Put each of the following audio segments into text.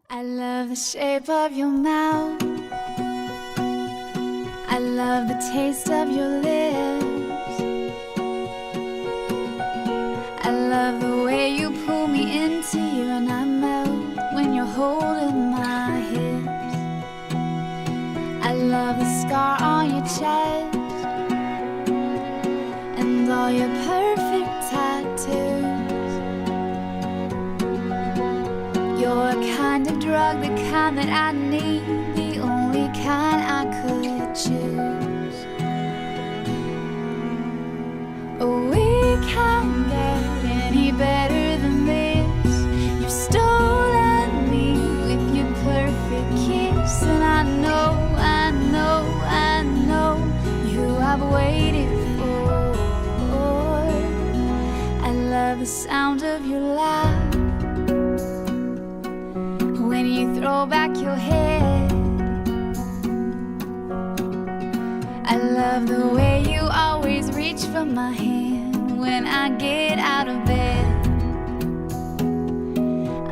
I love the shape of your mouth. I love the taste of your lips. I love the way you pull me into you and I melt when you're holding my hips. I love the scar on your chest and all your perfect tattoos. You're a kind of drug, the kind that I need, the only kind I could choose. We can't get any better than this. You've stolen me with your perfect kiss, and I know you I've waited for. I love the sound of your laugh when you throw back your head. I love the way you always reach for my hand when I get out of bed.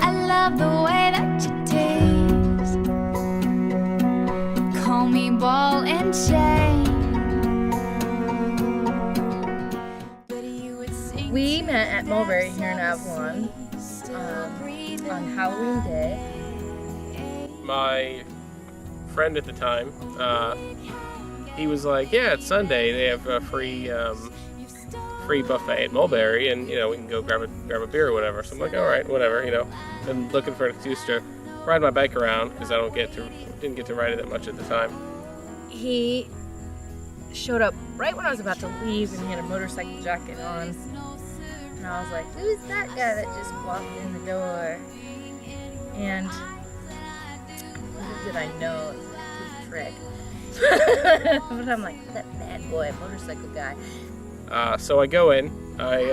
I love the way that you taste. Call me ball and chain. We met at Mulberry here in Avalon on Halloween Day. My friend at the time, he was like, yeah, it's Sunday, they have a free buffet at Mulberry, and we can go grab a beer or whatever. So I'm like, all right, whatever, been looking for an excuse to ride my bike around because I didn't get to ride it that much at the time. He showed up right when I was about to leave, and he had a motorcycle jacket on, and I was like, who's that guy that just walked in the door? And little did I know it was a trick. But I'm like, that bad boy motorcycle guy. So I go in, I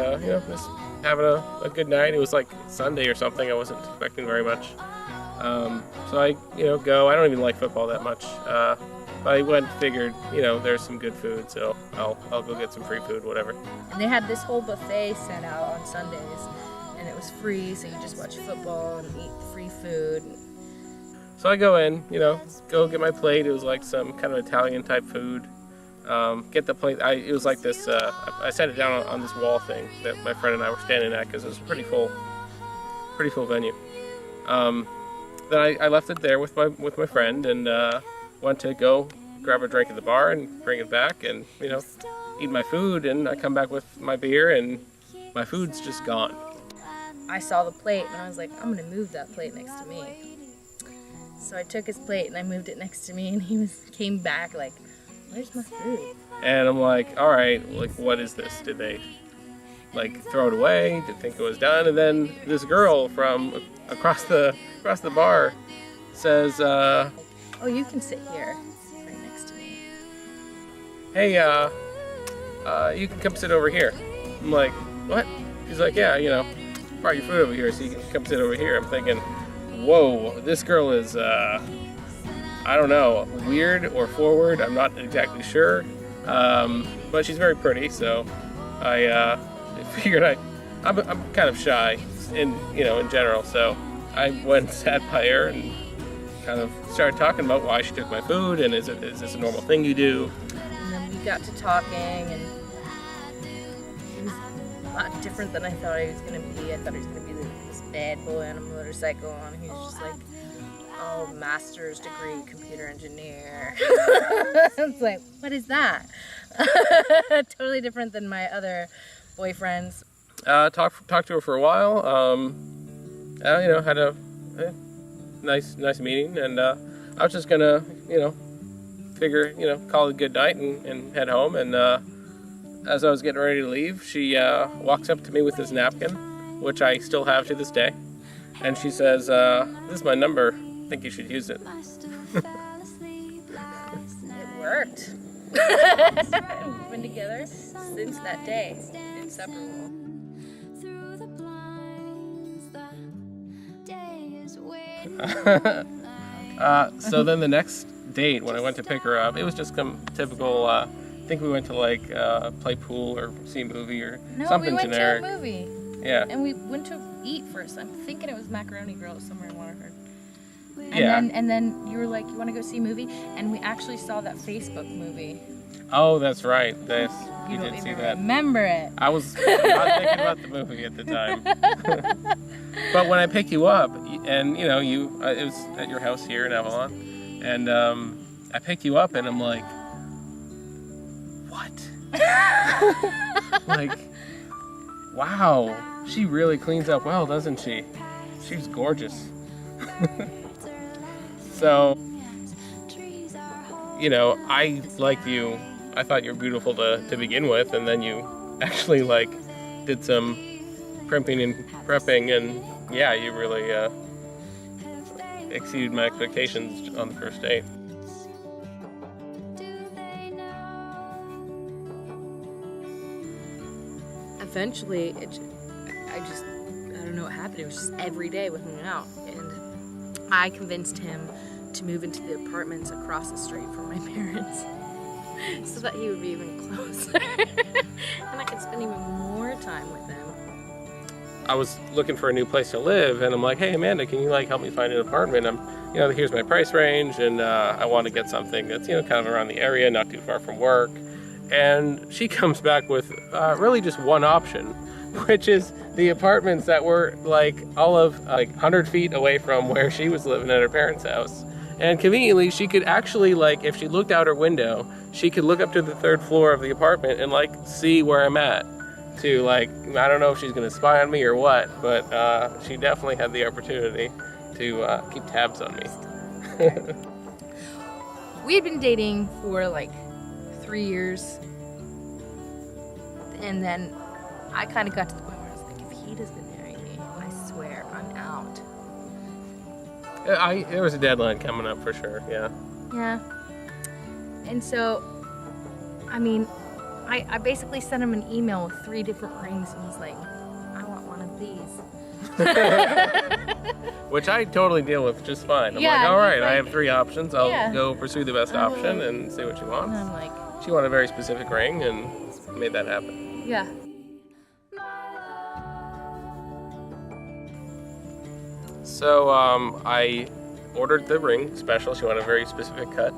just having a good night. It was like Sunday or something, I wasn't expecting very much. So I go, I don't even like football that much, but I went and figured, there's some good food, so I'll go get some free food, whatever. And they had this whole buffet set out on Sundays, and it was free, so you just watch football and eat free food. So I go in, go get my plate. It was like some kind of Italian type food. Get the plate. It was like this. I set it down on this wall thing that my friend and I were standing at because it was a pretty full venue. Then I left it there with my friend and went to go grab a drink at the bar and bring it back and eat my food. And I come back with my beer and my food's just gone. I saw the plate and I was like, I'm gonna move that plate next to me. So I took his plate and I moved it next to me, and he came back like, where's my food? And I'm like, all right, like, what is this? Did they throw it away? Did they think it was done? And then this girl from across the bar says, oh, you can sit here right next to me. Hey, you can come sit over here. I'm like, what? She's like, yeah, brought your food over here, so you can come sit over here. I'm thinking, whoa, this girl is, I don't know, weird or forward, I'm not exactly sure, but she's very pretty, so I figured I'm kind of shy in general, so I went and sat by her and kind of started talking about why she took my food and is this a normal thing you do? And then we got to talking, and it was a lot different than I thought he was going to be. I thought he was going to be this bad boy on a motorcycle, and he was just like, oh, master's degree computer engineer. It's like, what is that? Totally different than my other boyfriends. Talked to her for a while. Had a nice meeting, and I was just gonna figure call it a good night and head home. And as I was getting ready to leave, she walks up to me with this napkin, which I still have to this day, and she says, "This is my number. I think you should use it." It worked. We've been together since that day, inseparable. So then the next date, when I went to pick her up, it was just some typical, I think we went to play pool or see a movie or something generic. No, we went to a movie. Yeah. And we went to eat first. I'm thinking it was Macaroni Grill somewhere in Waterford. And then you were like, you want to go see a movie? And we actually saw that Facebook movie. Oh, that's right. You don't did see even that. remember it. I was not thinking about the movie at the time. But when I pick you up, and it was at your house here in Avalon, and I pick you up, and I'm like, what? Like, wow, she really cleans up well, doesn't she? She's gorgeous. So, I liked you. I thought you were beautiful to begin with, and then you actually did some primping and prepping, and yeah, you really exceeded my expectations on the first date. Eventually, I don't know what happened. It was just every day we hung out, and I convinced him to move into the apartments across the street from my parents so that he would be even closer and I could spend even more time with him. I was looking for a new place to live, and I'm like, hey Amanda, can you help me find an apartment? Here's my price range, and I want to get something that's kind of around the area, not too far from work. And she comes back with really just one option, which is the apartments that were all of 100 feet away from where she was living at her parents' house. And conveniently, she could actually, if she looked out her window, she could look up to the third floor of the apartment and see where I'm at. I don't know if she's gonna spy on me or what, but she definitely had the opportunity to keep tabs on me. We had been dating for 3 years, and then I kind of got to the point where I was like, if he doesn't marry me, I swear I'm out. There was a deadline coming up for sure, yeah. Yeah. And so, I basically sent him an email with 3 different rings, and he's like, I want one of these. Which I totally deal with just fine. I'm Yeah, all right, he's I have 3 options. I'll Yeah. go pursue the best option and see what she And wants. I'm like, She wanted a very specific ring and made that happen. yeah. So I ordered the ring special. She wanted a very specific cut.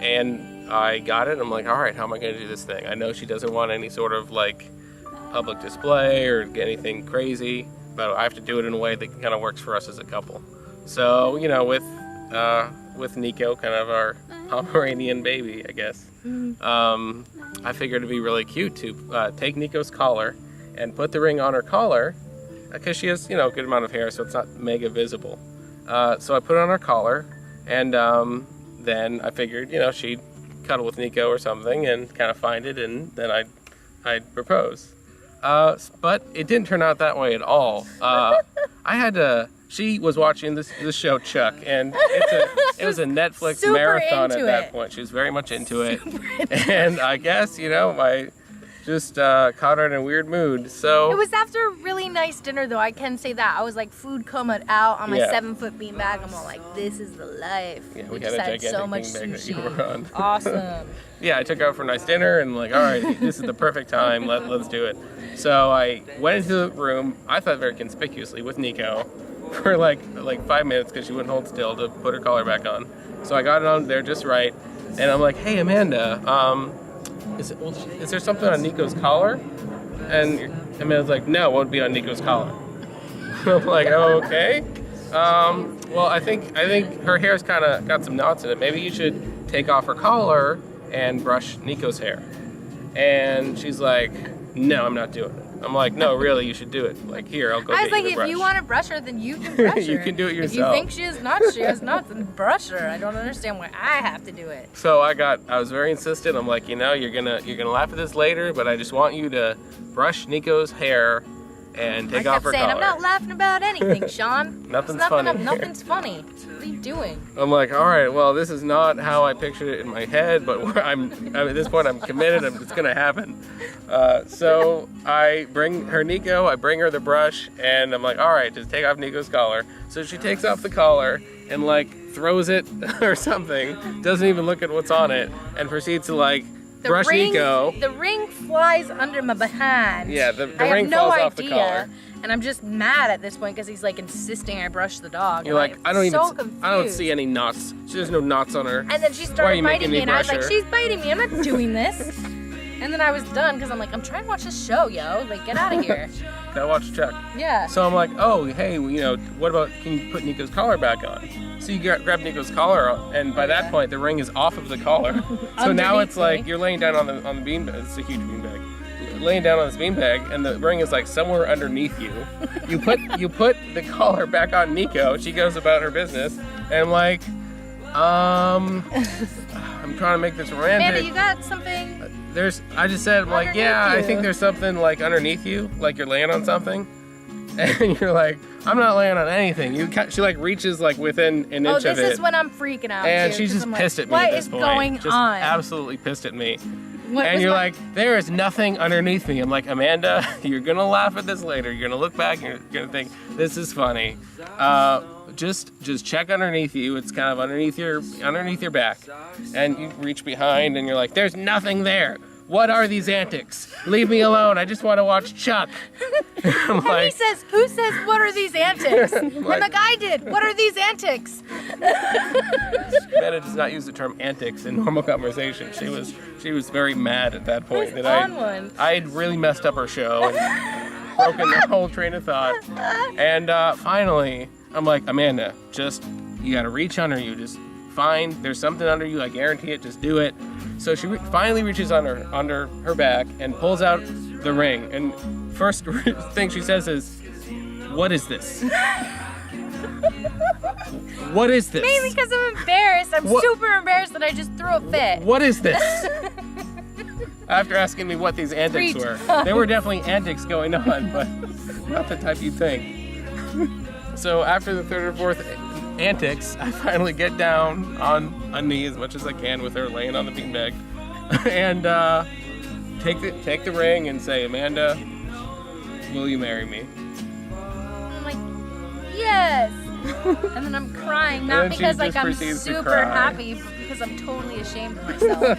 And I got it. I'm like, all right, how am I going to do this thing? I know she doesn't want any sort of public display or anything crazy, but I have to do it in a way that kind of works for us as a couple. So, with Nico, kind of our Pomeranian baby, I guess, I figured it'd be really cute to take Nico's collar and put the ring on her collar, because she has, a good amount of hair, so it's not mega visible. So I put it on her collar, and then I figured, she'd cuddle with Nico or something and kind of find it, and then I'd propose. But it didn't turn out that way at all. She was watching this show Chuck, and it was a Netflix Super marathon into at that it. point. She was very much into it. And I guess, I just caught her in a weird mood. So It was after a really nice dinner, though. I can say that. I was food coming out on my Yeah. 7-foot beanbag. I'm all this is the life. Yeah, we we had just a had so gigantic much beanbag that sushi. you were on. Awesome. yeah, I took her out for a nice dinner, and all right, this is the perfect time. Let's do it. So I went into the room. I thought very conspicuously with Nico for like 5 minutes because she wouldn't hold still to put her collar back on. So I got it on there just right, and I'm like, hey Amanda, is there something on Nico's collar? And Amanda's like, no, what would be on Nico's collar? I'm like, oh, okay. Well, I think her hair's kind of got some knots in it. Maybe you should take off her collar and brush Nico's hair. And she's like, no, I'm not doing it. I'm like, no, really, you should do it. Here, I'll go I get was you the if brush. you want to brush her, then you can brush her. You can do it If you yourself. think she has knots, then brush her. I don't understand why I have to do it. So I was very insistent. I'm like, you're gonna laugh at this later, but I just want you to brush Nico's hair and take off her I kept saying, collar. I'm not laughing about anything, Sean. Nothing's It's funny. Nothing's funny. What are you doing? I'm like, all right, well, this is not how I pictured it in my head, but at this point, I'm committed. It's gonna happen. So I bring her Nico. I bring her the brush, and I'm like, all right, just take off Nico's collar. So she takes off the collar and throws it or something. Doesn't even look at what's on it, and proceeds to brush Nico. The ring flies under my behind. Yeah, the I ring have no falls idea, off the collar. and I'm just mad at this point because he's like insisting I brush the dog. You're like, I don't confused. see any knots. There's no knots on her. And then she Why are started you biting making me, me and I was brush like, her? she's biting me. I'm not doing this. And then I was done because I'm like, I'm trying to watch this show, yo. Like, get out of here. Gotta watch Chuck. Yeah. So I'm like, oh, hey, what about, can you put Nico's collar back on? So you grab Nico's collar, and by that point, the ring is off of the collar. So now it's like, you're laying down on the beanbag. It's a huge beanbag. Laying down on this beanbag, and the ring is like somewhere underneath you. You put the collar back on Nico. She goes about her business, and I'm like, I'm trying to make this romantic. Amanda, you got something? I just said, I'm like, Underneath yeah, I you. think there's something like underneath you, like you're laying on something. And you're like, I'm not laying on anything. She like reaches like within an inch of it. Oh, this is when I'm freaking out. And too, she's 'cause just I'm pissed like, at me at this point. What is going just on? absolutely pissed at me. What And was you're my- like, there is nothing underneath me. I'm like, Amanda, you're gonna laugh at this later. You're gonna look back and you're gonna think, this is funny. Just check underneath you. It's kind of underneath your back. And you reach behind and you're like, there's nothing there. What are these antics? Leave me alone. I just want to watch Chuck. I'm And like, he says, who says, what are these antics? And like- the guy did, what are these antics? Amanda does not use the term antics in normal conversation. She was very mad at that point that I had really messed up her show and broken the whole train of thought. And finally, I'm like, Amanda, you gotta reach under you. Just find, there's something under you. I guarantee it. Just do it. So she finally reaches under her back and pulls out the ring. And first thing she says is, "What is this? What is this? Mainly because I'm embarrassed. I'm super embarrassed that I just threw a fit. What is this?" After asking me what these antics were. There were definitely antics going on, but not the type you'd think. So after the third or fourth antics, I finally get down on a knee as much as I can with her laying on the beanbag, and take the ring and say, Amanda, will you marry me? I'm like, yes. And then I'm crying, not And then she because like just I'm proceeds to super cry. happy, because I'm totally ashamed of myself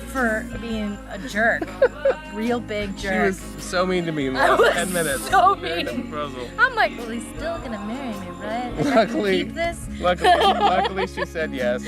for being a jerk, a real big She jerk. was so mean to me in the I last was 10 minutes so during the mean. proposal. I'm like, well, he's still gonna marry me, right? Like, I can Luckily- keep this. Luckily she said yes.